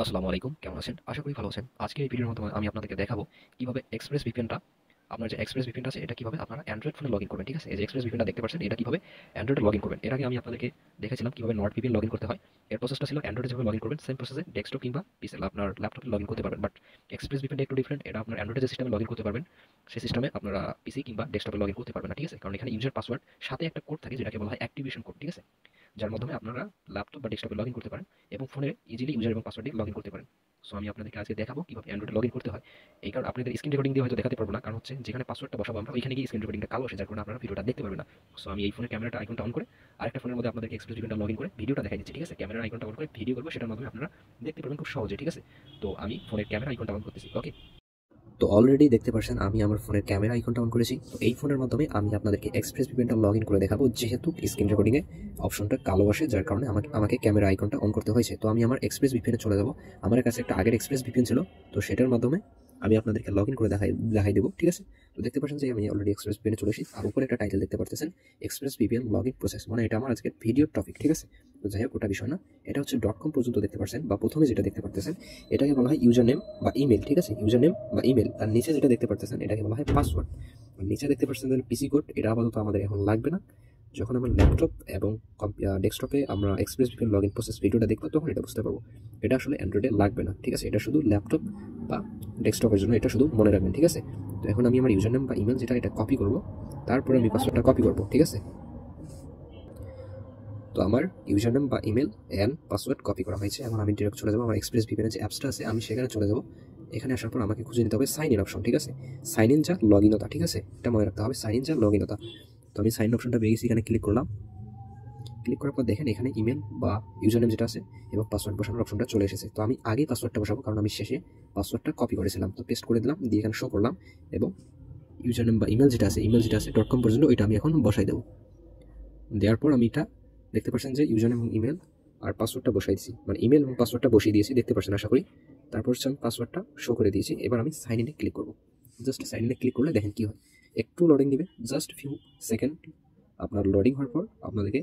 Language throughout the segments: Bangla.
আসসালামু আলাইকুম। কেমন আছেন? আশা করি ভালো আছেন। আজকের এই ভিডিওর মাধ্যমে আমি আপনাদেরকে দেখাবো কিভাবে এক্সপ্রেস ভিপিএনটা আপনার যে এক্সপ্রেস ভিপিএনটা আছে এটা কিভাবে আপনারা অ্যান্ড্রয়েড ফোনে লগইন করবেন। ঠিক আছে? এই যে এক্সপ্রেস ভিপিএনটা দেখতে পাচ্ছেন এটা কিভাবে অ্যান্ড্রয়েডে লগইন করবেন। এর আগে আমি আপনাদেরকে দেখাইছিলাম কিভাবে নর্ড ভিপিএন লগইন করতে হয়। এর প্রসেসটা ছিল অ্যান্ড্রয়েডে যেভাবে লগইন করবেন সেম প্রসেসে ডেস্কটপ কিংবা পিসি আপনার ল্যাপটপে লগইন করতে পারবেন। বাট এক্সপ্রেস ভিপিএনটা একটু ডিফারেন্ট। এটা আপনার অ্যান্ড্রয়েডে যে সিস্টেমে লগইন করতে পারবেন সেই সিস্টেমে আপনারা পিসি কিংবা ডেস্কটপে লগইন করতে পারবেন না। ঠিক আছে? কারণ এখানে ইউজার পাসওয়ার্ড সাথে একটা কোড থাকে যেটাকে বলা হয় অ্যাক্টিভেশন কোড। ঠিক আছে? যার মাধ্যমে আপনারা ল্যাপটপ বা ডেস্কটপে লগইন করতে পারেন এবং ফোনে ইজিলি ইউজার এবং পাসওয়ার্ড দিয়ে লগইন করতে পারেন। সো আমি আপনাদেরকে আজকে দেখাবো কিভাবে অ্যান্ড্রয়েডে লগইন করতে হয়। এই কারণে আপনাদের স্ক্রিন রেকর্ডিং দিয়ে হয়তো দেখাতে পারবো না, কারণ হচ্ছে যেখানে পাসওয়ার্ডটা বসাবো আমরা ওইখানে গিয়ে স্ক্রিন রেকর্ডিংটা কালো আসে, যার কারণে আপনারা ভিডিওটা দেখতে পারবেন না। সো আমি এই ফোনের ক্যামেরাটা আইকনটা অন করে আরেকটা ফোনের মধ্যে আপনাদেরকে এক্সপ্রেস ভিপিএনটা লগইন করে ভিডিওটা দেখাই দিচ্ছি। ঠিক আছে? ক্যামেরার আইকনটা অন করে ভিডিও করবো, সেটার মাধ্যমে আপনারা দেখতে পারবেন খুব সহজে। ঠিক আছে? তো আমি ফোনের ক্যামেরা আইকনটা অন করতেছি। ওকে, তো অলরেডি দেখতে পাচ্ছেন আমি আমার ফোনের ক্যামেরা আইকনটা অন করেছি। তো এই ফোনের মাধ্যমে আমি আপনাদেরকে এক্সপ্রেস ভিপিএনটা লগইন করে দেখাবো, যেহেতু স্ক্রিন রেকর্ডিংয়ে অপশনটা কালো আসে, যার কারণে আমাকে ক্যামেরা আইকনটা অন করতে হয়েছে। তো আমি আমার এক্সপ্রেস ভিপিএনে চলে যাব। আমার কাছে একটা আগের এক্সপ্রেস ভিপিএন ছিল, তো সেটার মাধ্যমে আমি আপনাদেরকে লগইন করে দেখাই দেবো। ঠিক আছে? তো দেখতে পাচ্ছেন যে আমি অলরেডি এক্সপ্রেস ভিপিএনে চলে এসেছি। আর উপরে একটা টাইটেল দেখতে পাচ্ছেন, এক্সপ্রেস ভিপিএন লগইন প্রসেস, মানে এটা আমার আজকের ভিডিও টপিক। ঠিক আছে? তো যাই হোক, ওটা বিষয় না। এটা হচ্ছে .com পর্যন্ত দেখতে পাচ্ছেন, বা প্রথমে যেটা দেখতে পাচ্ছেন এটাকে বলা হয় ইউজার নেম বা ইমেল। ঠিক আছে? ইউজার নেম বা ইমেল। তার নিচে যেটা দেখতে পাচ্ছেন এটাকে বলা হয় পাসওয়ার্ড। নিচে দেখতে পাচ্ছেন পিসি কোড, এটা আপাতত আমাদের এখন লাগবে না। যখন আমরা ল্যাপটপ এবং ডেস্কটপে আমরা এক্সপ্রেস ভিপিএন লগইন প্রসেস ভিডিওটা দেখবো তখন এটা বুঝতে পারবো। এটা আসলে অ্যান্ড্রয়েডে লাগবে না। ঠিক আছে? এটা শুধু ল্যাপটপ বা ডেস্কটপের জন্য, এটা শুধু মনে রাখবেন। ঠিক আছে? তো এখন আমি আমার ইউজার নেম বা ইমেল যেটা এটা কপি করব, তারপরে আমি পাসওয়ার্ডটা কপি করব। ঠিক আছে? তো আমার ইউজার নেম বা ইমেল অ্যান্ড পাসওয়ার্ড কপি করা হয়েছে। এখন আমি ডিরেক্ট চলে যাবো আমার এক্সপ্রেস ভিপিএনের যে অ্যাপসটা আছে, আমি সেখানে চলে যাবো। এখানে আসার পর আমাকে খুঁজে নিতে হবে সাইন ইন অপশন। ঠিক আছে? সাইন ইন যা লগ ইনতা। ঠিক আছে? এটা মনে রাখতে হবে, সাইন ইন যা লগ ইনতা। তো আমি সাইন অপশনটা পেয়ে গেছি, এখানে ক্লিক করলাম। ক্লিক করার পর দেখেন এখানে ইমেল বা ইউজার নেম যেটা আছে এবং পাসওয়ার্ড বসানোর অপশনটা চলে এসেছে। তো আমি আগে পাসওয়ার্ডটা বসাবো, কারণ আমি শেষে পাসওয়ার্ডটা কপি করেছিলাম। তো পেস্ট করে দিলাম, দিয়ে এখানে শো করলাম এবং ইউজার নেম বা ইমেল যেটা আছে .com পর্যন্ত ওইটা আমি এখন বসাই দেবো। দেওয়ার পর আমি এটা দেখতে পাচ্ছেন যে ইউজার নেম এবং ইমেল আর পাসওয়ার্ডটা বসাই দিয়েছি, মানে ইমেল এবং পাসওয়ার্ডটা বসিয়ে দিয়েছি, দেখতে পাচ্ছেন আশা করি। তারপর হচ্ছে আমি পাসওয়ার্ডটা শো করে দিয়েছি। এবার আমি সাইন ইনে ক্লিক করবো। জাস্ট সাইন ইনে ক্লিক করলে দেখেন কি হয়, একটু লোডিং দিবে, জাস্ট ফিউ সেকেন্ড। আপনার লোডিং হওয়ার পর আপনাদেরকে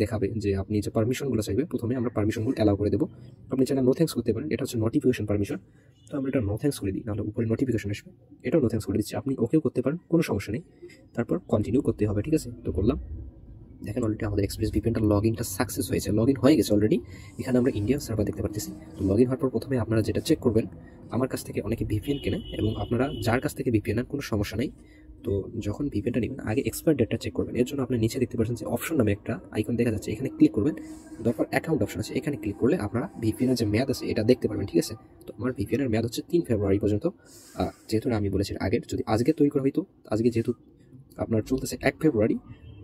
দেখাবে যে আপনি যে পারমিশনগুলো চাইবে, প্রথমে আমরা পারমিশনগুলো অ্যালাউ করে দেবো। আপনি চাইলে নো থ্যাঙ্কস করতে পারেন, এটা হচ্ছে নোটিফিকেশন পারমিশন। তো আমরা এটা নো থ্যাঙ্কস করে দিই, নাহলে উপরে নোটিফিকেশন আসবে। এটাও নো থ্যাঙ্কস করে দিচ্ছি, আপনি ওকেও করতে পারেন, কোনো সমস্যা নেই। তারপর কন্টিনিউ করতে হবে। ঠিক আছে? তো করলাম। দেখেন অলরেডি আমাদের এক্সপ্রেস ভিপিএনটা লগইনটা সাকসেস হয়েছে, লগইন হয়ে গেছে অলরেডি। এখানে আমরা ইন্ডিয়ান সার্ভার দেখতে পাচ্ছি। তো লগইন হওয়ার পর প্রথমে আপনারা যেটা চেক করবেন, আমার কাছ থেকে অনেকে ভিপিএন কেনে এবং আপনারা যার কাছ থেকে ভিপিএন নেন কোনো সমস্যা নেই। তো যখন ভিপিএনটা নেবেন আগে এক্সপায়ার ডেটটা চেক করবেন। এর জন্য আপনি নিচে দেখতে পাচ্ছেন যে অপশন নামে একটা আইকন দেখা যাচ্ছে, এখানে ক্লিক করবেন। তারপর অ্যাকাউন্ট অপশন আছে, এখানে ক্লিক করলে আপনারা ভিপিএনের যে মেয়াদ আছে এটা দেখতে পারবেন। ঠিক আছে? তো আমার ভিপিএনের মেয়াদ হচ্ছে 3 ফেব্রুয়ারি পর্যন্ত। যেহেতু আমি বলেছি আগের, যদি আজকে তৈরি করা হইতো, আজকে যেহেতু আপনার চলতেছে 1 ফেব্রুয়ারি,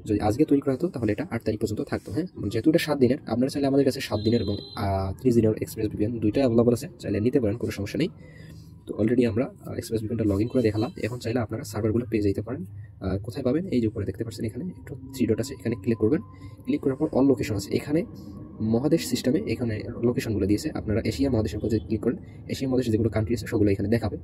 যদি আজকে তৈরি করা হতো তাহলে এটা 8 তারিখ পর্যন্ত থাকতো। হ্যাঁ, যেহেতু এটা 7 দিনের, আপনারা চাইলে আমাদের কাছে 7 দিনের এবং 30 দিনের এক্সপ্রেস ভিপিএন দুইটা অ্যাভেলেবল আছে, চাইলে নিতে পারেন, কোনো সমস্যা নেই। তো অলরেডি আমরা এক্সপ্রেস ভিপিএনটা লগ ইন করে দেখালাম। এখন চাইলে আপনারা সার্ভারগুলো পেয়ে যেতে পারেন। কোথায় পাবেন? এই যে উপরে দেখতে পাচ্ছেন এখানে একটু 3 ডট আছে, এখানে ক্লিক করবেন। ক্লিক করার পর অল লোকেশন আছে, এখানে মহাদেশ সিস্টেমে এখানে লোকেশনগুলো দিয়েছে। আপনারা এশিয়া মহাদেশের উপর যদি ক্লিক করেন, এশিয়া মহাদেশে যেগুলো কান্ট্রি আছে সেগুলো এখানে দেখাবে,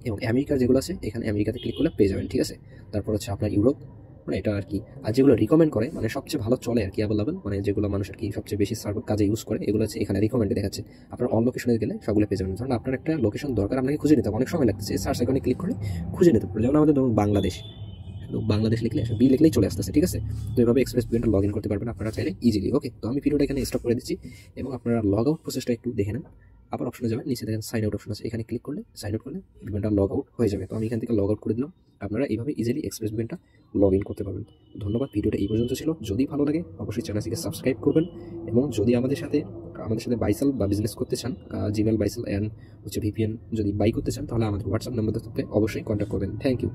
এবং আমেরিকার যেগুলো আছে এখানে আমেরিকাতে ক্লিক করলে পেয়ে যাবেন। ঠিক আছে? তারপর হচ্ছে আপনার ইউরোপ, মানে এটা আর কি। আর যেগুলো রিকমেন্ড করে, মানে সবচেয়ে ভালো চলে আর কি, অ্যাভেলেবল, মানে যেগুলো মানুষ আর কি সবচেয়ে বেশি সার্ভার কাজে ইউজ করে, এগুলো হচ্ছে এখানে রিকমেন্ডে দেখাচ্ছে। আপনার অন লোকেশনে গেলে সবগুলো পেয়ে যাবেন। ধরুন আপনার একটা লোকেশন দরকার, আপনাকে খুঁজে নিতে হবে, অনেক সময় লাগতেছে, সার্চ আইকনে ক্লিক করে খুঁজে নিতে পারবে। যেমন আমাদের ধরুন বাংলাদেশ, শুধু বাংলাদেশ লিখলে বি লিখলেই চলে আসতেছে। ঠিক আছে? তো এভাবে এক্সপ্রেস ভিপিএনটা লগ ইন করতে পারবেন আপনারা চাইলে ইজিলি। ওকে, তো আমি ভিডিওটা এখানে স্টপ করে দিচ্ছি এবং আপনারা লগ আউট প্রসেসটা একটু দেখে নেন। আবার অপশনে যাবেন, নিচে দেখেন সাইন আউট অপশন আছে, এখানে ক্লিক করলে সাইন আউট করলে ভিপিএনটা লগ আউট হয়ে যাবে। তো আমি এখান থেকে লগ আউট করে দিলাম। আপনারা এইভাবে ইজিলি এক্সপ্রেস ভিপিএনটা লগ ইন করতে পারবেন। ধন্যবাদ, ভিডিওটা এই পর্যন্ত ছিল। যদি ভালো লাগে অবশ্যই চ্যানেলটিকে সাবস্ক্রাইব করবেন, এবং যদি আমাদের সাথে বাইসেল বা বিজনেস করতে চান, জিমেল বাইসেল অ্যান্ড হচ্ছে ভিপিএন যদি বাই করতে চান, তাহলে আমাদের হোয়াটসঅ্যাপ নাম্বার থাকবে, অবশ্যই কন্ট্যাক্ট করবেন। Thank you.